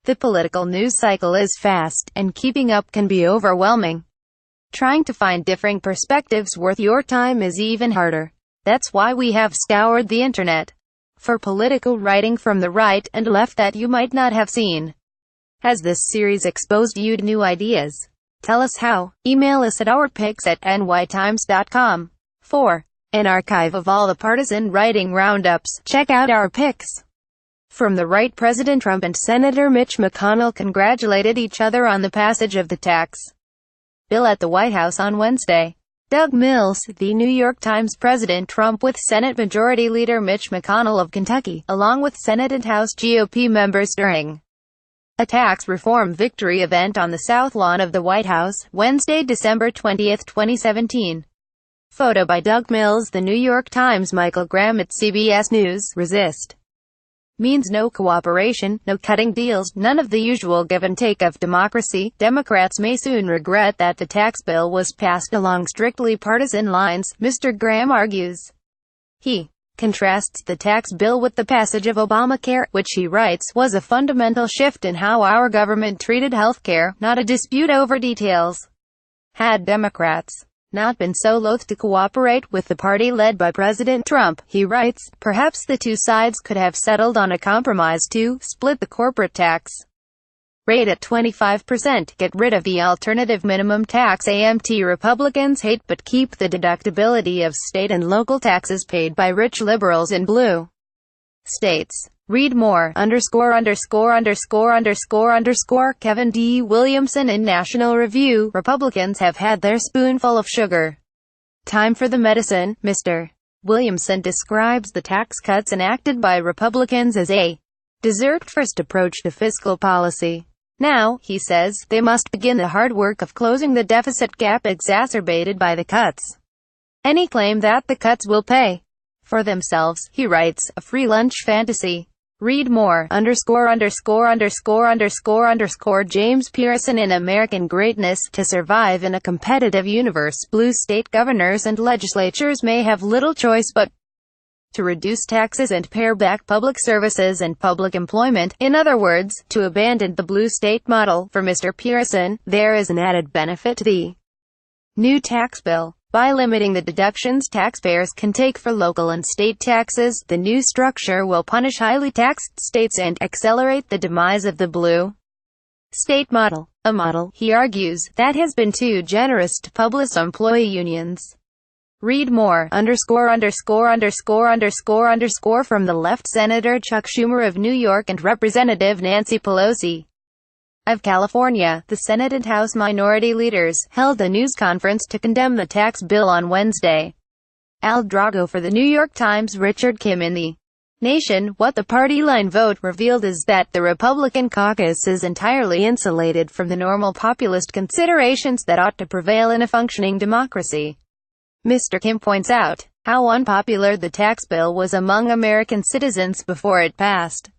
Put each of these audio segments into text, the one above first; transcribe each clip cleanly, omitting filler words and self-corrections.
The political news cycle is fast, and keeping up can be overwhelming. Trying to find different perspectives worth your time is even harder. That's why we have scoured the internet for political writing from the right and left that you might not have seen. Has this series exposed you to new ideas? Tell us how. Email us at ourpicks@nytimes.com. 4. An archive of all the partisan writing roundups. Check out our picks. From the right, President Trump and Senator Mitch McConnell congratulated each other on the passage of the tax bill at the White House on Wednesday. Doug Mills, the New York Times. President Trump with Senate Majority Leader Mitch McConnell of Kentucky, along with Senate and House GOP members during a tax reform victory event on the South Lawn of the White House, Wednesday, December 20, 2017. Photo by Doug Mills. The New York Times. Michael Graham at CBS News. Resist means no cooperation, no cutting deals, none of the usual give and take of democracy. Democrats may soon regret that the tax bill was passed along strictly partisan lines, Mr. Graham argues. He contrasts the tax bill with the passage of Obamacare, which he writes was a fundamental shift in how our government treated health care, not a dispute over details. Had Democrats not been so loath to cooperate with the party led by President Trump, he writes, perhaps the two sides could have settled on a compromise to split the corporate tax rate at 25%, get rid of the alternative minimum tax AMT Republicans hate but keep the deductibility of state and local taxes paid by rich liberals in blue states. Read more. Kevin D. Williamson in National Review. Republicans have had their spoonful of sugar. Time for the medicine. Mr. Williamson describes the tax cuts enacted by Republicans as a dessert-first approach to fiscal policy. Now, he says, they must begin the hard work of closing the deficit gap exacerbated by the cuts. Any claim that the cuts will pay for themselves, he writes, a free lunch fantasy. Read more. James Pearson in American Greatness. To survive in a competitive universe, blue state governors and legislatures may have little choice but to reduce taxes and pare back public services and public employment. In other words, to abandon the blue state model. For Mr. Pearson, there is an added benefit to the new tax bill. By limiting the deductions taxpayers can take for local and state taxes, the new structure will punish highly taxed states and accelerate the demise of the blue state model. A model, he argues, that has been too generous to public employee unions. Read more. From the left, Senator Chuck Schumer of New York and Representative Nancy Pelosi of California, the Senate and House minority leaders, held a news conference to condemn the tax bill on Wednesday. Al Drago for the New York Times. Richard Kim in The Nation. What the party line vote revealed is that the Republican caucus is entirely insulated from the normal populist considerations that ought to prevail in a functioning democracy. Mr. Kim points out how unpopular the tax bill was among American citizens before it passed.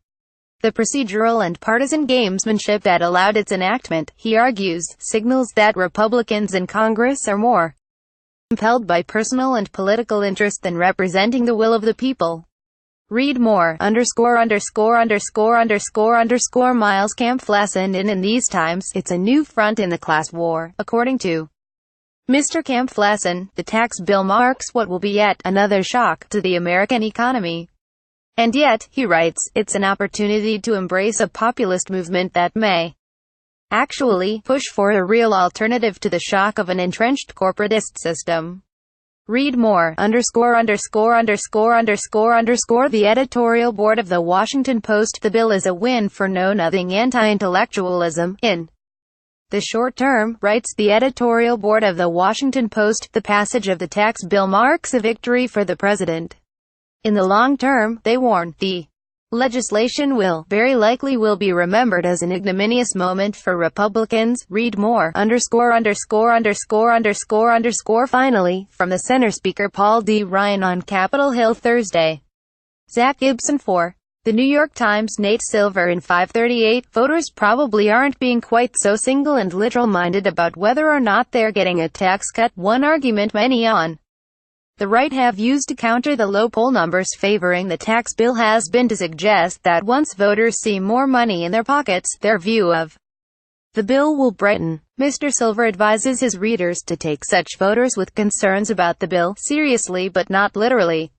The procedural and partisan gamesmanship that allowed its enactment, he argues, signals that Republicans in Congress are more compelled by personal and political interest than representing the will of the people. Read more. Miles Kampflassen in these times, it's a new front in the class war. According to Mr. Kampflassen, the tax bill marks what will be yet another shock to the American economy. And yet, he writes, it's an opportunity to embrace a populist movement that may actually push for a real alternative to the shock of an entrenched corporatist system. Read more. The editorial board of the Washington Post. The bill is a win for know-nothing anti-intellectualism. In the short term, writes the editorial board of the Washington Post, the passage of the tax bill marks a victory for the president. In the long term, they warn, the legislation will very likely be remembered as an ignominious moment for Republicans. Read more. Finally, from the center speaker Paul D. Ryan on Capitol Hill Thursday. Zach Gibson for The New York Times. Nate Silver in 538. Voters probably aren't being quite so single and literal-minded about whether or not they're getting a tax cut. One argument many on the right have used to counter the low poll numbers favoring the tax bill has been to suggest that once voters see more money in their pockets, their view of the bill will brighten. Mr. Silver advises his readers to take such voters with concerns about the bill seriously but not literally.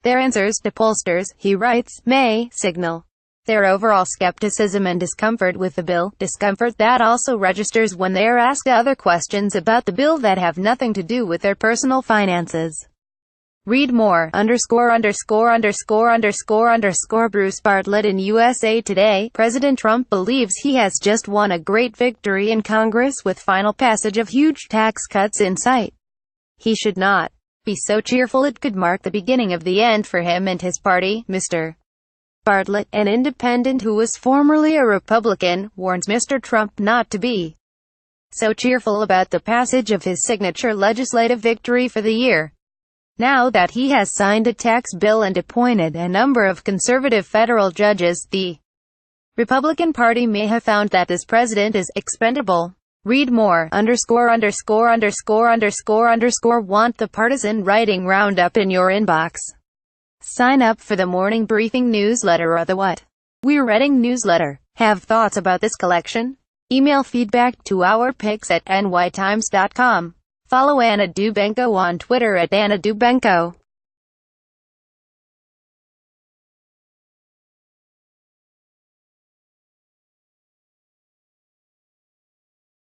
Their answers to pollsters, he writes, may signal their overall skepticism and discomfort with the bill, discomfort that also registers when they are asked other questions about the bill that have nothing to do with their personal finances. Read more, Bruce Bartlett in USA Today. President Trump believes he has just won a great victory in Congress with final passage of huge tax cuts in sight. He should not be so cheerful. It could mark the beginning of the end for him and his party. Mr. Bartlett, an independent who was formerly a Republican, warns Mr. Trump not to be so cheerful about the passage of his signature legislative victory for the year. Now that he has signed a tax bill and appointed a number of conservative federal judges, the Republican Party may have found that this president is expendable. Read more, Want the partisan writing roundup in your inbox? Sign up for the morning briefing newsletter or the What We're Reading newsletter. Have thoughts about this collection? Email feedback to ourpicks@nytimes.com. Follow Anna Dubenko on Twitter @AnnaDubenko.